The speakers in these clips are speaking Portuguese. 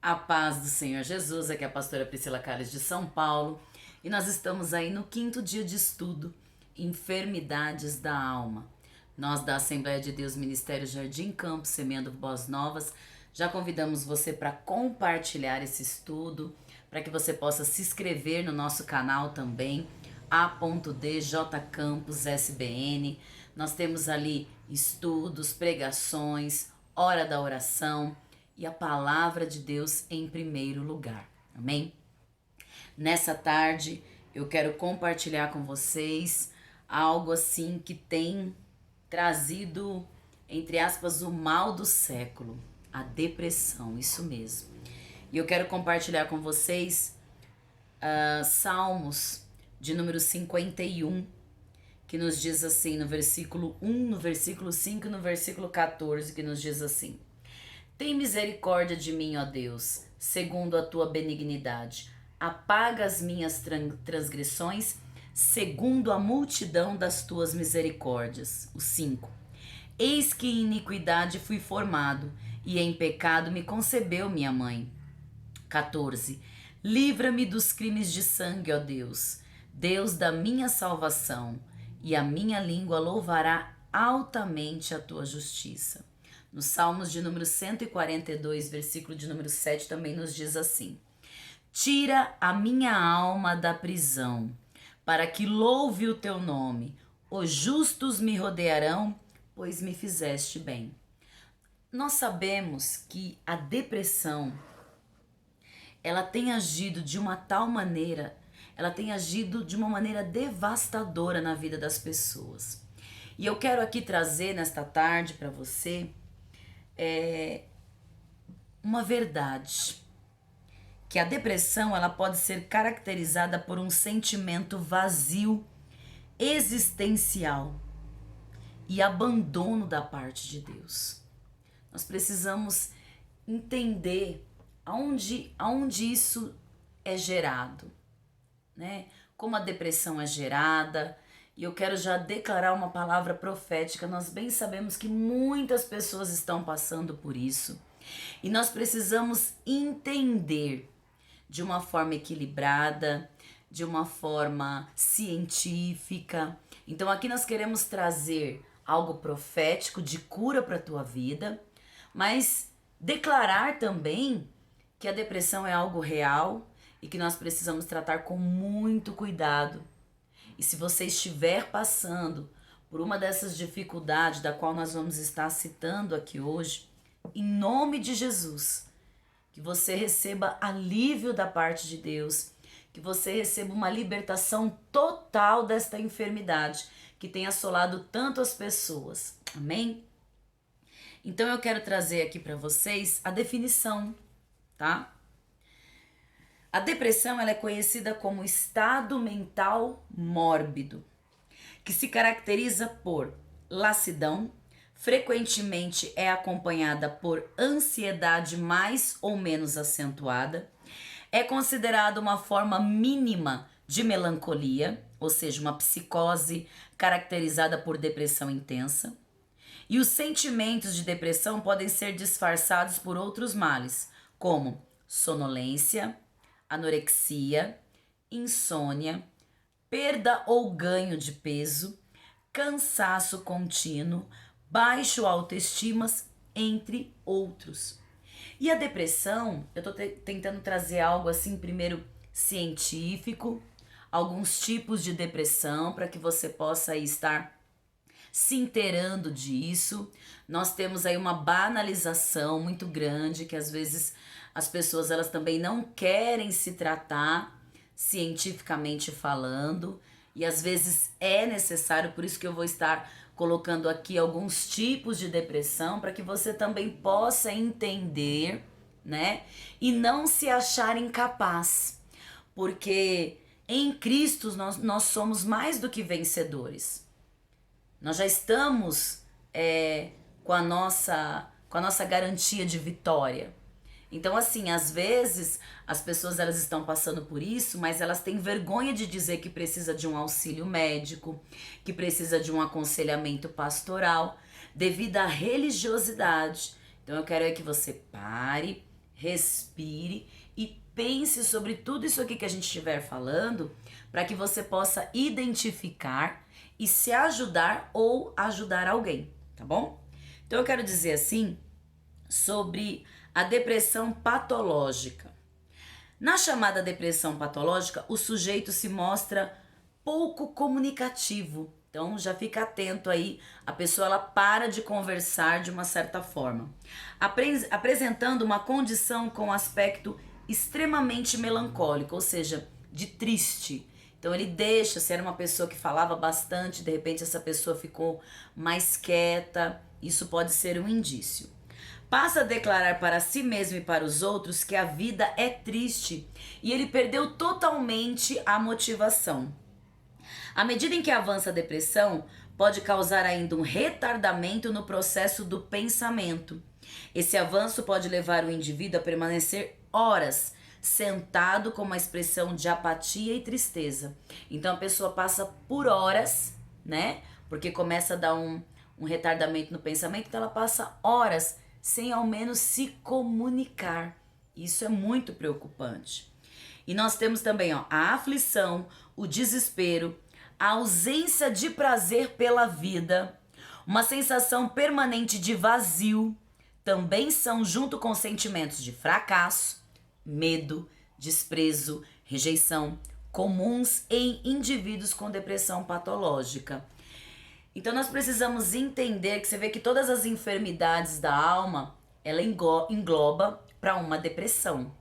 A paz do Senhor Jesus, aqui é a pastora Priscila Carles de São Paulo e nós estamos aí no 5º dia de estudo, Enfermidades da Alma. Nós da Assembleia de Deus Ministério Jardim Campos, Semeando Boas Novas, já convidamos você para compartilhar esse estudo, para que você possa se inscrever no nosso canal também, a.dj Campos SBN. Nós temos ali estudos, pregações, hora da oração e a palavra de Deus em primeiro lugar. Amém? Nessa tarde eu quero compartilhar com vocês algo assim que tem trazido, entre aspas, o mal do século, a depressão, isso mesmo. E eu quero compartilhar com vocês Salmos de número 51, que nos diz assim, no versículo 1, no versículo 5 e no versículo 14, que nos diz assim: Tem misericórdia de mim, ó Deus, segundo a tua benignidade. Apaga as minhas transgressões, segundo a multidão das tuas misericórdias. O 5. Eis que em iniquidade fui formado, e em pecado me concebeu minha mãe. 14. Livra-me dos crimes de sangue, ó Deus, Deus da minha salvação, e a minha língua louvará altamente a tua justiça. Nos Salmos de número 142, versículo de número 7, também nos diz assim: Tira a minha alma da prisão, para que louve o teu nome. Os justos me rodearão, pois me fizeste bem. Nós sabemos que a depressão, ela tem agido de uma tal maneira, ela tem agido de uma maneira devastadora na vida das pessoas. E eu quero aqui trazer nesta tarde para você uma verdade, que a depressão ela pode ser caracterizada por um sentimento vazio, existencial e abandono da parte de Deus. Nós precisamos entender aonde isso é gerado, né? Como a depressão é gerada. E eu quero já declarar uma palavra profética. Nós bem sabemos que muitas pessoas estão passando por isso. E nós precisamos entender de uma forma equilibrada, de uma forma científica. Então aqui nós queremos trazer algo profético de cura para a tua vida, mas declarar também que a depressão é algo real e que nós precisamos tratar com muito cuidado. E se você estiver passando por uma dessas dificuldades da qual nós vamos estar citando aqui hoje, em nome de Jesus, que você receba alívio da parte de Deus, que você receba uma libertação total desta enfermidade que tem assolado tanto as pessoas. Amém? Então eu quero trazer aqui para vocês a definição, tá? A depressão ela é conhecida como estado mental mórbido, que se caracteriza por lassidão, frequentemente é acompanhada por ansiedade mais ou menos acentuada, é considerada uma forma mínima de melancolia, ou seja, uma psicose caracterizada por depressão intensa, e os sentimentos de depressão podem ser disfarçados por outros males, como sonolência, anorexia, insônia, perda ou ganho de peso, cansaço contínuo, baixo autoestima, entre outros. E a depressão, eu tô tentando trazer algo assim, primeiro científico, alguns tipos de depressão para que você possa aí estar se inteirando disso. Nós temos aí uma banalização muito grande, que às vezes as pessoas elas também não querem se tratar cientificamente falando, e às vezes é necessário, por isso que eu vou estar colocando aqui alguns tipos de depressão para que você também possa entender, né? E não se achar incapaz, porque em Cristo nós somos mais do que vencedores. Nós já estamos com a nossa garantia de vitória. Então, assim, às vezes as pessoas elas estão passando por isso, mas elas têm vergonha de dizer que precisa de um auxílio médico, que precisa de um aconselhamento pastoral, devido à religiosidade. Então, eu quero que você pare, respire e pense sobre tudo isso aqui que a gente estiver falando, para que você possa identificar e se ajudar ou ajudar alguém, tá bom? Então eu quero dizer assim sobre a depressão patológica. Na chamada depressão patológica, o sujeito se mostra pouco comunicativo. Então já fica atento aí, a pessoa ela para de conversar de uma certa forma, apresentando uma condição com aspecto extremamente melancólico, ou seja, de triste. Então ele deixa, se era uma pessoa que falava bastante, de repente essa pessoa ficou mais quieta, isso pode ser um indício. Passa a declarar para si mesmo e para os outros que a vida é triste e ele perdeu totalmente a motivação. À medida em que avança a depressão, pode causar ainda um retardamento no processo do pensamento. Esse avanço pode levar o indivíduo a permanecer horas sentado com uma expressão de apatia e tristeza. Então a pessoa passa por horas, né? Porque começa a dar um retardamento no pensamento, então ela passa horas sem ao menos se comunicar. Isso é muito preocupante. E nós temos também a aflição, o desespero, a ausência de prazer pela vida, uma sensação permanente de vazio, também são, junto com sentimentos de fracasso, medo, desprezo, rejeição, comuns em indivíduos com depressão patológica. Então nós precisamos entender que você vê que todas as enfermidades da alma, ela engloba para uma depressão.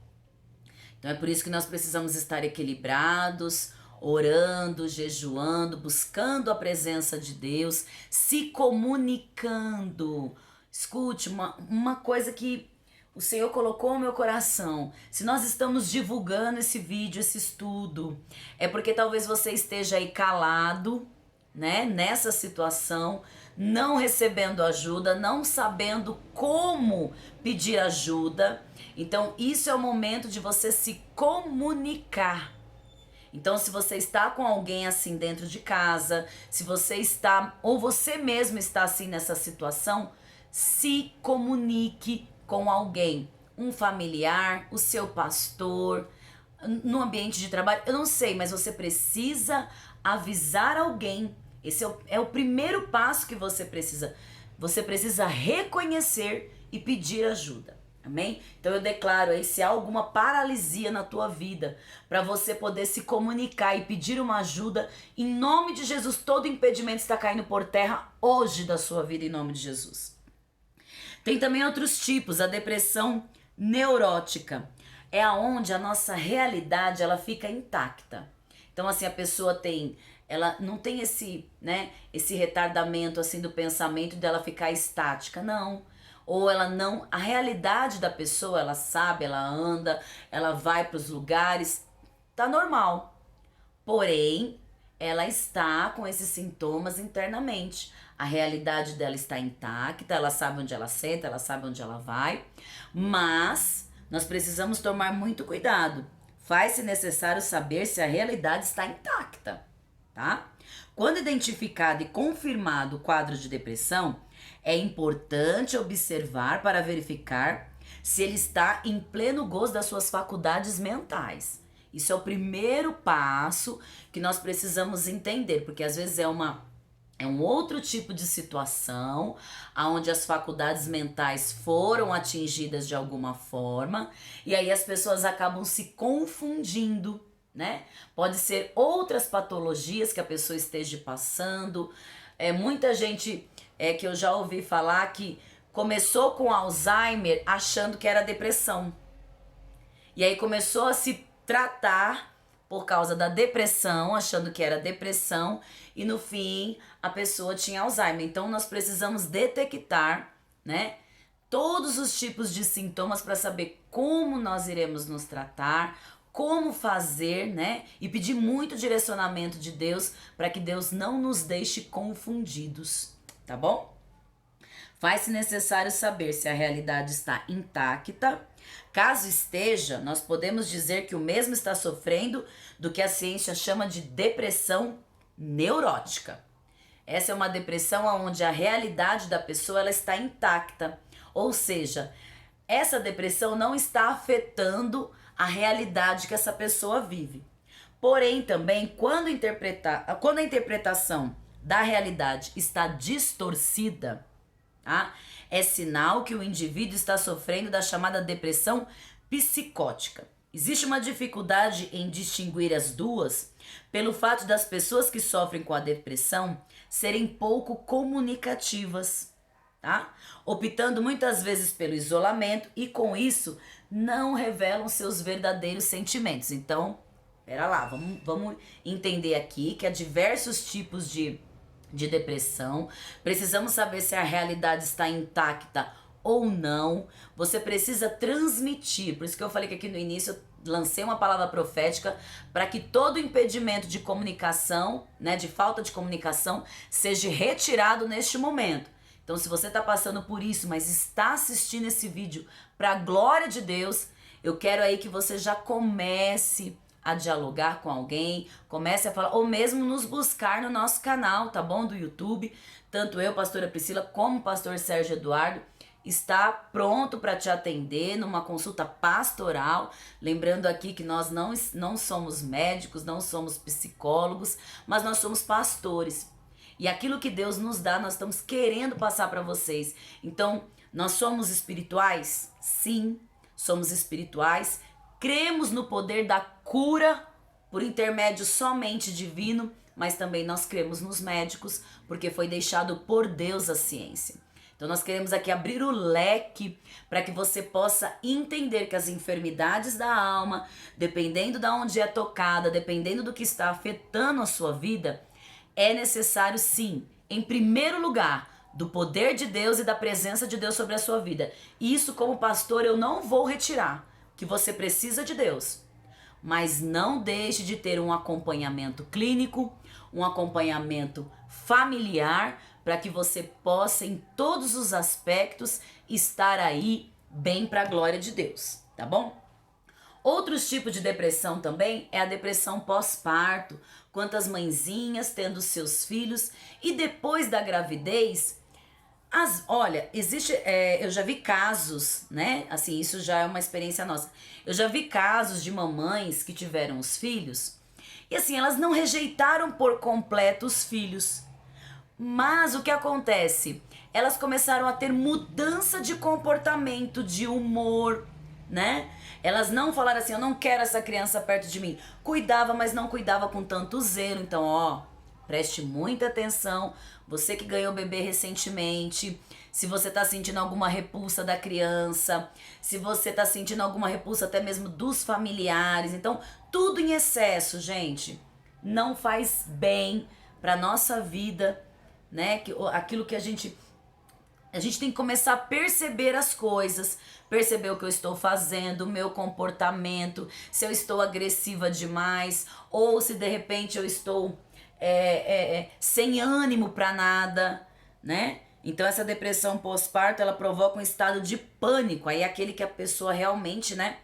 Então é por isso que nós precisamos estar equilibrados, orando, jejuando, buscando a presença de Deus, se comunicando. Escute, uma coisa que o Senhor colocou no meu coração. Se nós estamos divulgando esse vídeo, esse estudo, é porque talvez você esteja aí calado, né, nessa situação, não recebendo ajuda, não sabendo como pedir ajuda. Então isso é o momento de você se comunicar. Então se você está com alguém assim dentro de casa, se você está, ou você mesmo está assim nessa situação, se comunique com alguém, um familiar, o seu pastor, no ambiente de trabalho, eu não sei, mas você precisa avisar alguém. Esse é o primeiro passo que você precisa. Você precisa reconhecer e pedir ajuda. Amém? Então eu declaro aí, se há alguma paralisia na tua vida, para você poder se comunicar e pedir uma ajuda, em nome de Jesus, todo impedimento está caindo por terra hoje da sua vida, em nome de Jesus. Tem também outros tipos, a depressão neurótica. É aonde a nossa realidade ela fica intacta. Então assim, a pessoa ela não tem esse, né, esse retardamento assim do pensamento dela ficar estática, não. Ou ela não, a realidade da pessoa, ela sabe, ela anda, ela vai para os lugares, tá normal. Porém, ela está com esses sintomas internamente. A realidade dela está intacta, ela sabe onde ela senta, ela sabe onde ela vai, mas nós precisamos tomar muito cuidado. Faz-se necessário saber se a realidade está intacta, tá? Quando identificado e confirmado o quadro de depressão, é importante observar para verificar se ele está em pleno gozo das suas faculdades mentais. Isso é o primeiro passo que nós precisamos entender, porque às vezes é um outro tipo de situação, onde as faculdades mentais foram atingidas de alguma forma, e aí as pessoas acabam se confundindo, né? Pode ser outras patologias que a pessoa esteja passando. Muita gente que eu já ouvi falar que começou com Alzheimer achando que era depressão. E aí começou a se tratar por causa da depressão, achando que era depressão, e no fim a pessoa tinha Alzheimer. Então nós precisamos detectar, né, todos os tipos de sintomas para saber como nós iremos nos tratar, como fazer, né, e pedir muito direcionamento de Deus para que Deus não nos deixe confundidos, tá bom? Faz-se necessário saber se a realidade está intacta. Caso esteja, nós podemos dizer que o mesmo está sofrendo do que a ciência chama de depressão neurótica. Essa é uma depressão onde a realidade da pessoa ela está intacta, ou seja, essa depressão não está afetando a realidade que essa pessoa vive. Porém, também, quando a interpretação da realidade está distorcida, tá? É sinal que o indivíduo está sofrendo da chamada depressão psicótica. Existe uma dificuldade em distinguir as duas pelo fato das pessoas que sofrem com a depressão serem pouco comunicativas, tá? Optando muitas vezes pelo isolamento e com isso não revelam seus verdadeiros sentimentos. Então, pera lá, vamos entender aqui que há diversos tipos de depressão. Precisamos saber se a realidade está intacta ou não. Você precisa transmitir. Por isso que eu falei que aqui no início eu lancei uma palavra profética para que todo impedimento de comunicação, né, de falta de comunicação, seja retirado neste momento. Então, se você está passando por isso, mas está assistindo esse vídeo para a glória de Deus, eu quero aí que você já comece a dialogar com alguém, comece a falar, ou mesmo nos buscar no nosso canal, tá bom? Do YouTube. Tanto eu, pastora Priscila, como o pastor Sérgio Eduardo está pronto para te atender numa consulta pastoral. Lembrando aqui que nós não somos médicos, não somos psicólogos, mas nós somos pastores. E aquilo que Deus nos dá, nós estamos querendo passar para vocês. Então, nós somos espirituais? Sim, somos espirituais. Cremos no poder da cura por intermédio somente divino, mas também nós cremos nos médicos, porque foi deixado por Deus a ciência. Então nós queremos aqui abrir o leque para que você possa entender que as enfermidades da alma, dependendo de onde é tocada, dependendo do que está afetando a sua vida, é necessário sim, em primeiro lugar, do poder de Deus e da presença de Deus sobre a sua vida. E isso, como pastor, eu não vou retirar, que você precisa de Deus. Mas não deixe de ter um acompanhamento clínico, um acompanhamento familiar, para que você possa, em todos os aspectos, estar aí bem para a glória de Deus, tá bom? Outros tipos de depressão também é a depressão pós-parto, quantas mãezinhas tendo seus filhos e depois da gravidez. Olha, eu já vi casos, né? Assim, isso já é uma experiência nossa. Eu já vi casos de mamães que tiveram os filhos e assim, elas não rejeitaram por completo os filhos. Mas o que acontece? Elas começaram a ter mudança de comportamento, de humor, né? Elas não falaram assim, eu não quero essa criança perto de mim. Cuidava, mas não cuidava com tanto zelo. Então, ó, preste muita atenção. Você que ganhou bebê recentemente, se você tá sentindo alguma repulsa da criança, se você tá sentindo alguma repulsa até mesmo dos familiares. Então, tudo em excesso, gente, não faz bem pra nossa vida, né? Aquilo que a gente tem que começar a perceber as coisas, perceber o que eu estou fazendo, o meu comportamento, se eu estou agressiva demais, ou se de repente eu estou sem ânimo para nada, né? Então essa depressão pós-parto, ela provoca um estado de pânico, aí é aquele que a pessoa realmente, né?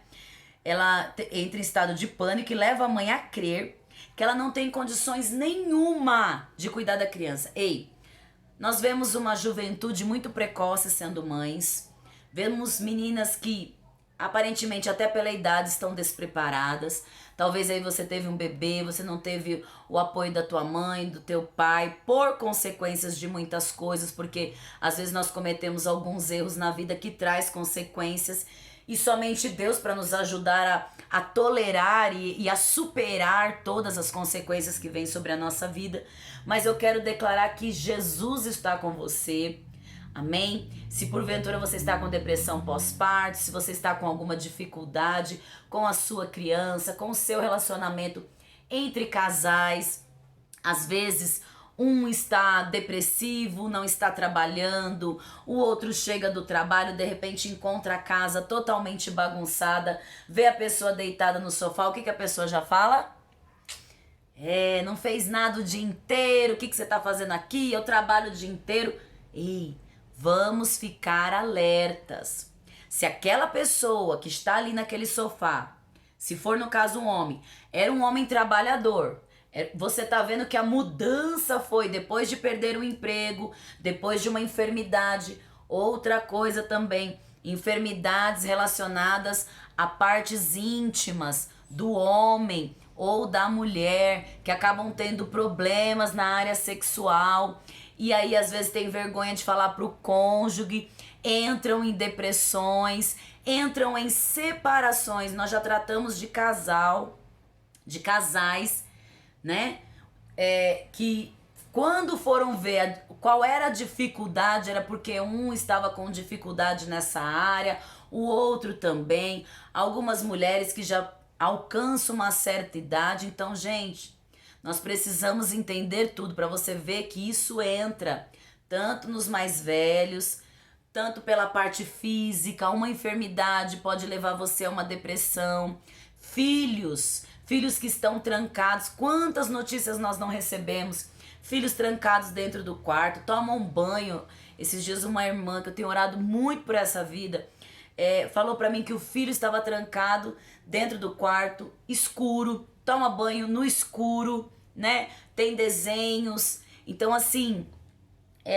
Ela entra em estado de pânico e leva a mãe a crer que ela não tem condições nenhuma de cuidar da criança. Ei, nós vemos uma juventude muito precoce sendo mães, vemos meninas que aparentemente até pela idade estão despreparadas. Talvez aí você teve um bebê, você não teve o apoio da tua mãe, do teu pai, por consequências de muitas coisas, porque às vezes nós cometemos alguns erros na vida que traz consequências e somente Deus para nos ajudar a tolerar e a superar todas as consequências que vêm sobre a nossa vida. Mas eu quero declarar que Jesus está com você. Amém? Se porventura você está com depressão pós-parto, se você está com alguma dificuldade com a sua criança, com o seu relacionamento entre casais, às vezes um está depressivo, não está trabalhando, o outro chega do trabalho, de repente encontra a casa totalmente bagunçada, vê a pessoa deitada no sofá, o que a pessoa já fala? Não fez nada o dia inteiro, o que você está fazendo aqui? Eu trabalho o dia inteiro. Ei, vamos ficar alertas. Se aquela pessoa que está ali naquele sofá, se for no caso um homem, era um homem trabalhador, você tá vendo que a mudança foi depois de perder o emprego, depois de uma enfermidade. Outra coisa também, enfermidades relacionadas a partes íntimas do homem ou da mulher, que acabam tendo problemas na área sexual, e aí às vezes tem vergonha de falar pro cônjuge, entram em depressões, entram em separações. Nós já tratamos de casais, né? Que quando foram ver qual era a dificuldade, era porque um estava com dificuldade nessa área, o outro também. Algumas mulheres que já alcançam uma certa idade. Então, gente, nós precisamos entender tudo para você ver que isso entra tanto nos mais velhos, tanto pela parte física. Uma enfermidade pode levar você a uma depressão. Filhos que estão trancados. Quantas notícias nós não recebemos? Filhos trancados dentro do quarto, tomam banho. Esses dias uma irmã, que eu tenho orado muito por essa vida, falou pra mim que o filho estava trancado dentro do quarto, escuro, toma banho no escuro, né? Tem desenhos. Então, assim,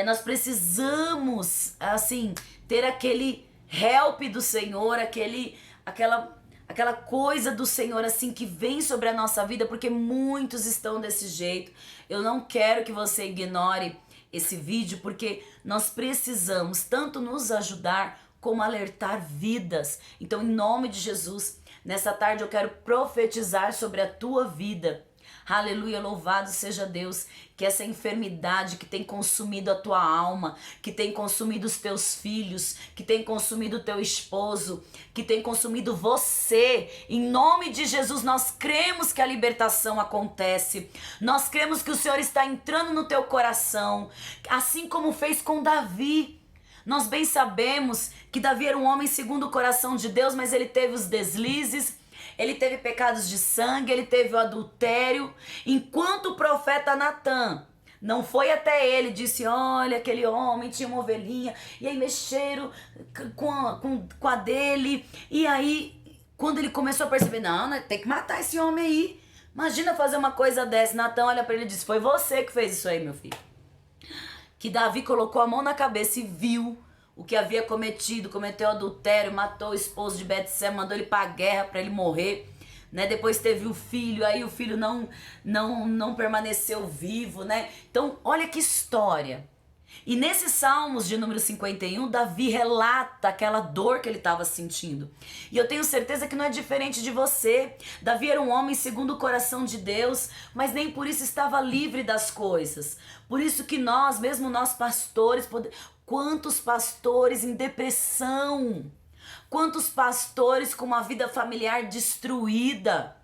nós precisamos, assim, ter aquele help do Senhor, aquela coisa do Senhor, assim, que vem sobre a nossa vida, porque muitos estão desse jeito. Eu não quero que você ignore esse vídeo, porque nós precisamos tanto nos ajudar como alertar vidas. Então, em nome de Jesus, nessa tarde eu quero profetizar sobre a tua vida. Aleluia, louvado seja Deus, que essa enfermidade que tem consumido a tua alma, que tem consumido os teus filhos, que tem consumido o teu esposo, que tem consumido você, em nome de Jesus, nós cremos que a libertação acontece, nós cremos que o Senhor está entrando no teu coração, assim como fez com Davi. Nós bem sabemos que Davi era um homem segundo o coração de Deus, mas ele teve os deslizes, ele teve pecados de sangue, ele teve o adultério, enquanto o profeta Natan não foi até ele, disse, olha, aquele homem tinha uma ovelhinha, e aí mexeram com a dele, e aí, quando ele começou a perceber, não, tem que matar esse homem aí, imagina fazer uma coisa dessa. Natan olha pra ele e diz, foi você que fez isso aí, meu filho. Que Davi colocou a mão na cabeça e viu o que havia cometido, cometeu adultério, matou o esposo de Betseba, mandou ele pra guerra para ele morrer, né? Depois teve o filho, aí o filho não permaneceu vivo, né? Então, olha que história. E nesses Salmos de número 51, Davi relata aquela dor que ele estava sentindo. E eu tenho certeza que não é diferente de você. Davi era um homem segundo o coração de Deus, mas nem por isso estava livre das coisas. Por isso que nós, mesmo nós pastores, quantos pastores em depressão, quantos pastores com uma vida familiar destruída,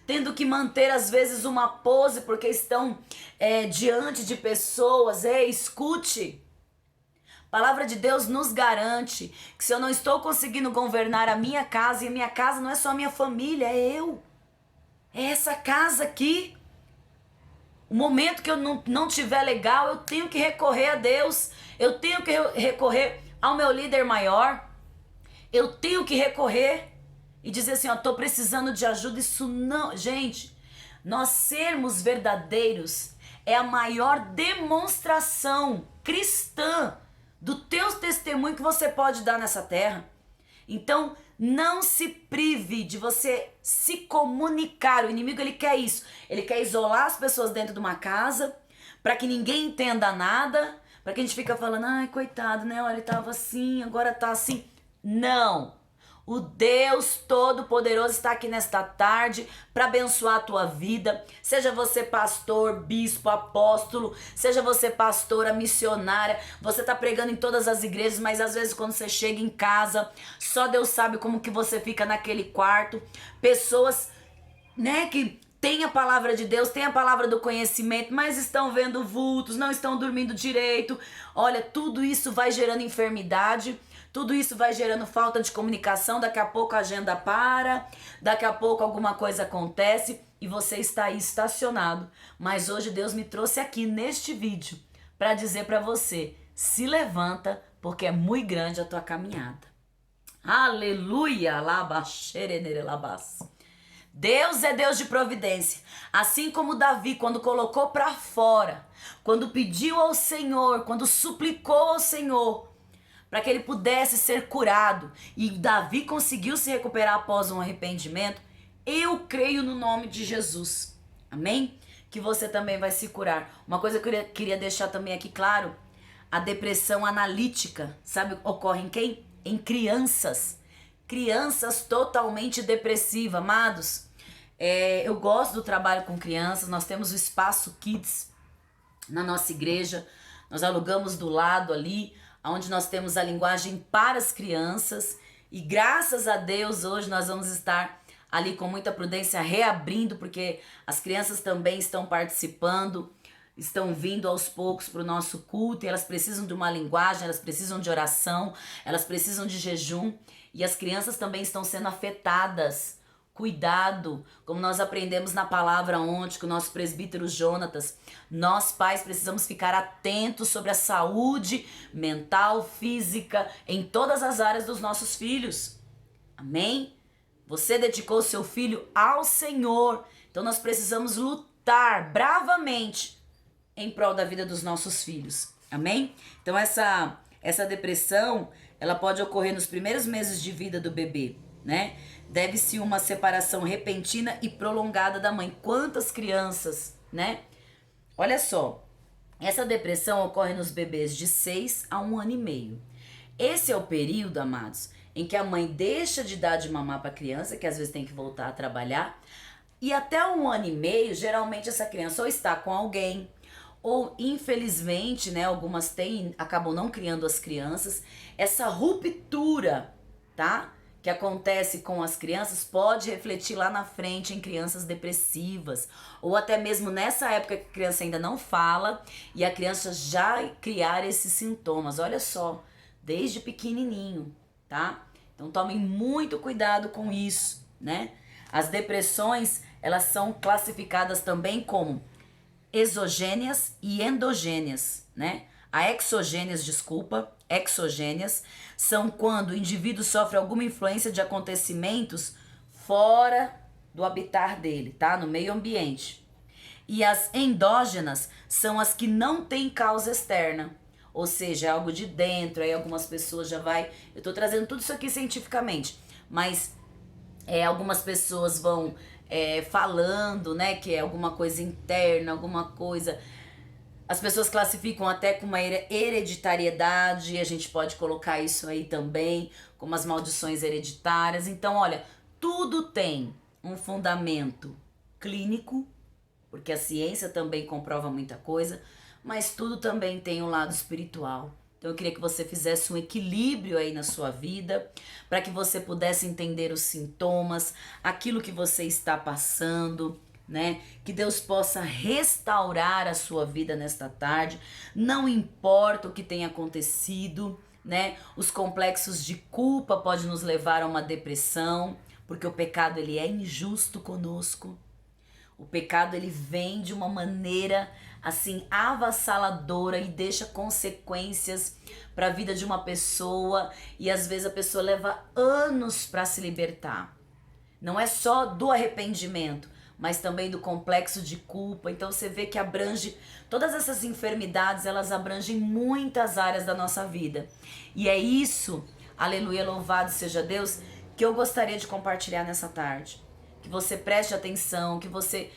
tendo que manter às vezes uma pose porque estão diante de pessoas. Escute, a palavra de Deus nos garante que se eu não estou conseguindo governar a minha casa, e a minha casa não é só a minha família, é eu, é essa casa aqui. O momento que eu não tiver legal, eu tenho que recorrer a Deus, eu tenho que recorrer ao meu líder maior, eu tenho que recorrer e dizer assim, ó, tô precisando de ajuda. Isso não, gente, nós sermos verdadeiros é a maior demonstração cristã do teu testemunho que você pode dar nessa terra. Então, não se prive de você se comunicar. O inimigo, ele quer isso. Ele quer isolar as pessoas dentro de uma casa, para que ninguém entenda nada, para que a gente fica falando, ai, coitado, né? Olha, ele tava assim, agora tá assim. Não. O Deus Todo-Poderoso está aqui nesta tarde para abençoar a tua vida. Seja você pastor, bispo, apóstolo, seja você pastora, missionária, você está pregando em todas as igrejas, mas às vezes quando você chega em casa, só Deus sabe como que você fica naquele quarto. Pessoas, né, que têm a palavra de Deus, têm a palavra do conhecimento, mas estão vendo vultos, não estão dormindo direito. Olha, tudo isso vai gerando enfermidade. Tudo isso vai gerando falta de comunicação, daqui a pouco a agenda para, daqui a pouco alguma coisa acontece e você está aí estacionado. Mas hoje Deus me trouxe aqui neste vídeo para dizer para você, se levanta porque é muito grande a tua caminhada. Aleluia! Deus é Deus de providência. Assim como Davi, quando colocou para fora, quando pediu ao Senhor, quando suplicou ao Senhor, para que ele pudesse ser curado. E Davi conseguiu se recuperar após um arrependimento. Eu creio no nome de Jesus. Amém? Que você também vai se curar. Uma coisa que eu queria deixar também aqui claro, a depressão analítica, sabe, ocorre em quem? Em crianças. Crianças totalmente depressivas, amados. Eu gosto do trabalho com crianças, nós temos o Espaço Kids na nossa igreja, nós alugamos do lado ali, onde nós temos a linguagem para as crianças, e graças a Deus hoje nós vamos estar ali com muita prudência reabrindo, porque as crianças também estão participando, estão vindo aos poucos para o nosso culto, e elas precisam de uma linguagem, elas precisam de oração, elas precisam de jejum, e as crianças também estão sendo afetadas. Cuidado, como nós aprendemos na palavra ontem com o nosso presbítero Jonatas, nós pais precisamos ficar atentos sobre a saúde mental, física, em todas as áreas dos nossos filhos. Amém? Você dedicou seu filho ao Senhor, então nós precisamos lutar bravamente em prol da vida dos nossos filhos. Amém? Então essa depressão, ela pode ocorrer nos primeiros meses de vida do bebê, né? Deve-se uma separação repentina e prolongada da mãe. Quantas crianças, né? Olha só, essa depressão ocorre nos bebês de 6 a 1 ano e meio. Esse é o período, amados, em que a mãe deixa de dar de mamar para a criança, que às vezes tem que voltar a trabalhar, e até 1 ano e meio, geralmente essa criança ou está com alguém, ou infelizmente, né, algumas acabam não criando as crianças. Essa ruptura, tá? Que acontece com as crianças pode refletir lá na frente em crianças depressivas, ou até mesmo nessa época que a criança ainda não fala e a criança já criar esses sintomas. Olha só, desde pequenininho, tá? Então tomem muito cuidado com isso, né? As depressões, elas são classificadas também como exogêneas e endogêneas, né? Exogêneas são quando o indivíduo sofre alguma influência de acontecimentos fora do habitat dele, tá? No meio ambiente. E as endógenas são as que não têm causa externa, ou seja, é algo de dentro. Aí algumas pessoas já vai... Eu tô trazendo tudo isso aqui cientificamente, mas algumas pessoas vão falando, né, que é alguma coisa interna, alguma coisa... As pessoas classificam até com uma hereditariedade, e a gente pode colocar isso aí também, como as maldições hereditárias. Então, olha, tudo tem um fundamento clínico, porque a ciência também comprova muita coisa, mas tudo também tem um lado espiritual. Então eu queria que você fizesse um equilíbrio aí na sua vida, para que você pudesse entender os sintomas, aquilo que você está passando, né? Que Deus possa restaurar a sua vida nesta tarde. Não importa o que tenha acontecido, né? Os complexos de culpa podem nos levar a uma depressão, porque o pecado ele é injusto conosco. O pecado ele vem de uma maneira assim avassaladora e deixa consequências para a vida de uma pessoa, e às vezes a pessoa leva anos para se libertar. Não é só do arrependimento, mas também do complexo de culpa. Então você vê que abrange todas essas enfermidades, elas abrangem muitas áreas da nossa vida. E é isso, aleluia, louvado seja Deus, que eu gostaria de compartilhar nessa tarde. Que você preste atenção, que você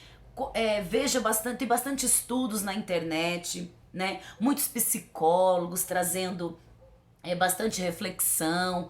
veja bastante, tem bastante estudos na internet, né? Muitos psicólogos trazendo bastante reflexão,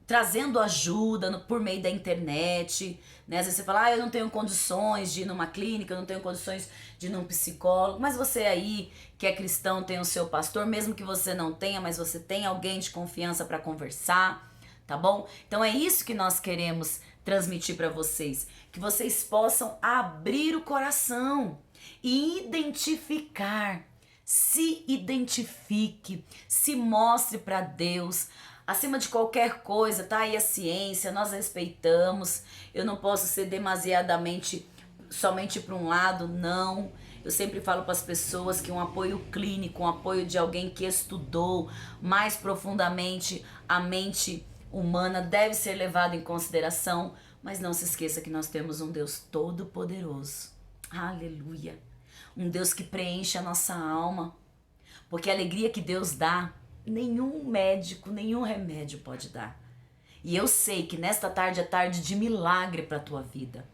trazendo ajuda por meio da internet, né? Às vezes você fala, eu não tenho condições de ir numa clínica, eu não tenho condições de ir num psicólogo, mas você aí que é cristão tem o seu pastor, mesmo que você não tenha, mas você tem alguém de confiança para conversar, tá bom? Então é isso que nós queremos transmitir para vocês, que vocês possam abrir o coração e identificar, se identifique, se mostre para Deus. Acima de qualquer coisa, tá aí a ciência, nós respeitamos. Eu não posso ser demasiadamente somente para um lado, não. Eu sempre falo para as pessoas que um apoio clínico, um apoio de alguém que estudou mais profundamente a mente humana deve ser levado em consideração, mas não se esqueça que nós temos um Deus todo-poderoso. Aleluia! Um Deus que preenche a nossa alma, porque a alegria que Deus dá nenhum médico, nenhum remédio pode dar. E eu sei que nesta tarde é tarde de milagre para a tua vida.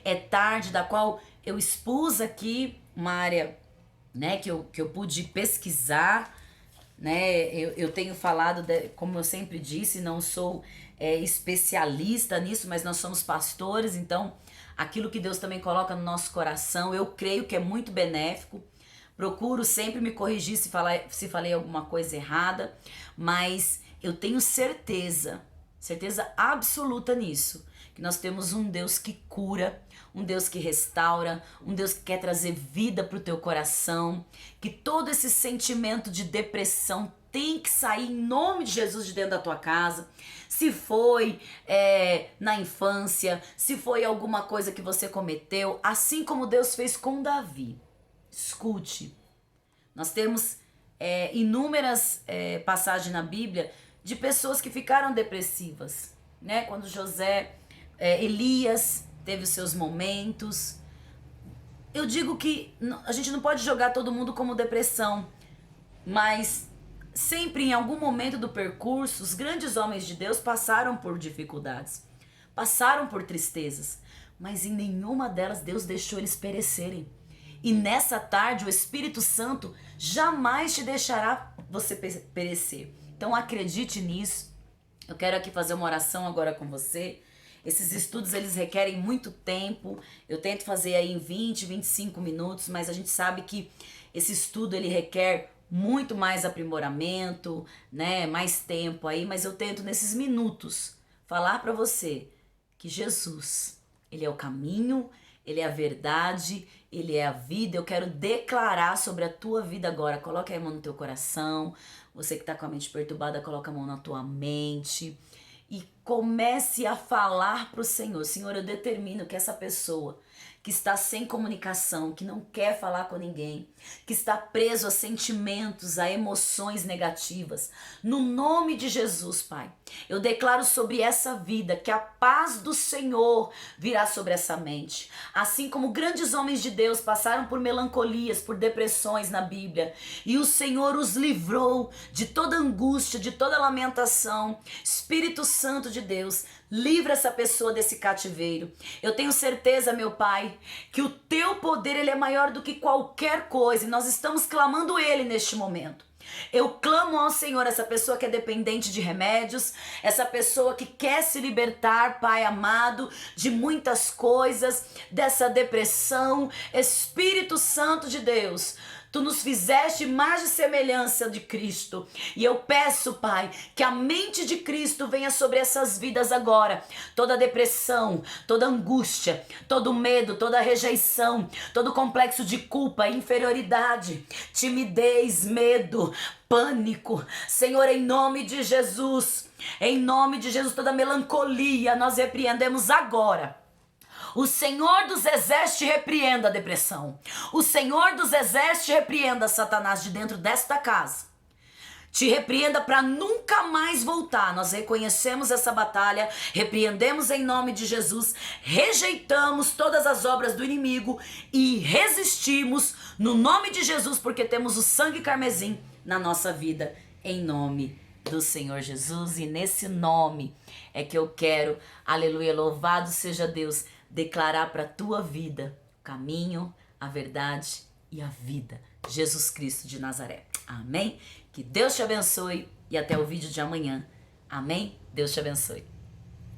É tarde da qual eu expus aqui uma área, né, que eu pude pesquisar, né? Eu tenho falado, como eu sempre disse, não sou especialista nisso, mas nós somos pastores, então aquilo que Deus também coloca no nosso coração, eu creio que é muito benéfico. Procuro sempre me corrigir se falei alguma coisa errada, mas eu tenho certeza absoluta nisso, que nós temos um Deus que cura, um Deus que restaura, um Deus que quer trazer vida para o teu coração, que todo esse sentimento de depressão tem que sair em nome de Jesus de dentro da tua casa. Se foi na infância, se foi alguma coisa que você cometeu, assim como Deus fez com Davi. Escute, nós temos inúmeras passagens na Bíblia de pessoas que ficaram depressivas, né? Quando Elias teve os seus momentos. Eu digo que a gente não pode jogar todo mundo como depressão, mas sempre em algum momento do percurso, os grandes homens de Deus passaram por dificuldades, passaram por tristezas, mas em nenhuma delas Deus deixou eles perecerem. E nessa tarde o Espírito Santo jamais te deixará você perecer. Então acredite nisso. Eu quero aqui fazer uma oração agora com você. Esses estudos, eles requerem muito tempo. Eu tento fazer aí em 20, 25 minutos, mas a gente sabe que esse estudo, ele requer muito mais aprimoramento, né? Mais tempo aí, mas eu tento nesses minutos falar para você que Jesus, ele é o caminho, ele é a verdade, ele é a vida. Eu quero declarar sobre a tua vida agora. Coloca a mão no teu coração. Você que está com a mente perturbada, coloca a mão na tua mente e comece a falar para o Senhor. Senhor, eu determino que essa pessoa que está sem comunicação, que não quer falar com ninguém, que está preso a sentimentos, a emoções negativas, no nome de Jesus, Pai, eu declaro sobre essa vida que a paz do Senhor virá sobre essa mente. Assim como grandes homens de Deus passaram por melancolias, por depressões na Bíblia, e o Senhor os livrou de toda angústia, de toda lamentação. Espírito Santo de Deus, livra essa pessoa desse cativeiro. Eu tenho certeza, meu Pai, que o teu poder, ele é maior do que qualquer coisa, e nós estamos clamando ele neste momento. Eu clamo ao Senhor, essa pessoa que é dependente de remédios, essa pessoa que quer se libertar, Pai amado, de muitas coisas, dessa depressão. Espírito Santo de Deus, Tu nos fizeste imagem e semelhança de Cristo. E eu peço, Pai, que a mente de Cristo venha sobre essas vidas agora. Toda depressão, toda angústia, todo medo, toda rejeição, todo complexo de culpa, inferioridade, timidez, medo, pânico. Senhor, em nome de Jesus, toda melancolia, nós repreendemos agora. O Senhor dos Exércitos repreenda a depressão. O Senhor dos Exércitos repreenda Satanás de dentro desta casa. Te repreenda para nunca mais voltar. Nós reconhecemos essa batalha, repreendemos em nome de Jesus, rejeitamos todas as obras do inimigo e resistimos no nome de Jesus, porque temos o sangue carmesim na nossa vida, em nome do Senhor Jesus. E nesse nome é que eu quero, aleluia, louvado seja Deus, declarar para a tua vida o caminho, a verdade e a vida. Jesus Cristo de Nazaré. Amém? Que Deus te abençoe e até o vídeo de amanhã. Amém? Deus te abençoe.